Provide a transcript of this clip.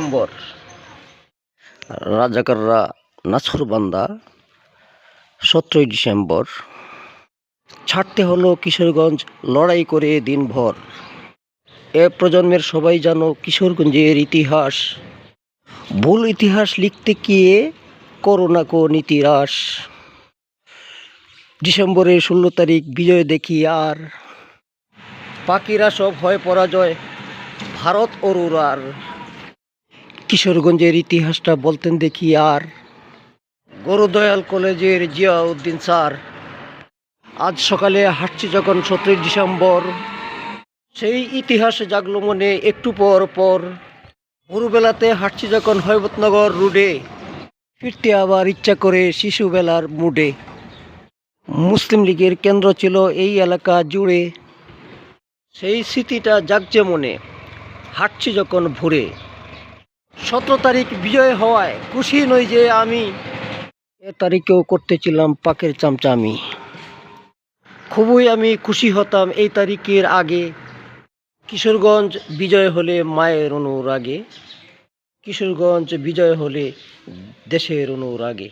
December রাজাকাররা নাছোড়বান্দা 17ই December ছাড়তে হলো কিশোরগঞ্জ লড়াই করে দিনভর। এ প্রজন্মের সবাই জানো কিশোরগঞ্জের ইতিহাস, ভুল ইতিহাস লিখতে গিয়ে করোনা কো নীতিরাস। ডিসেম্বরের 16 তারিখ বিজয় দেখি আর, বাকিরা সব হয় পরাজয় ভারত অরুরার। কিশোরগঞ্জের ইতিহাসটা বলতেন দেখি আর গরুদয়াল কলেজের জিয়াউদ্দিন স্যার। আজ সকালে হাঁটছি যখন 17 ডিসেম্বর, সেই ইতিহাস জাগলো মনে একটু পর পর। ভোরবেলাতে হাঁটছি যখন হৈবতনগর রোডে, ফিরতে আবার ইচ্ছা করে শিশুবেলার মুডে। মুসলিম লীগের কেন্দ্র ছিল এই এলাকা জুড়ে, সেই স্মৃতিটা জাগছে মনে হাঁটছি যখন ভোরে। 17 তারিখ বিজয় হওয়ায় খুশি নই যে আমি, এ তারিখেও করতেছিলাম পাকের চামচামি। খুবই আমি খুশি হতাম এই তারিখের আগে, কিশোরগঞ্জ বিজয় হলে মায়ের অনুরাগে, কিশোরগঞ্জ বিজয় হলে দেশের অনুরাগে।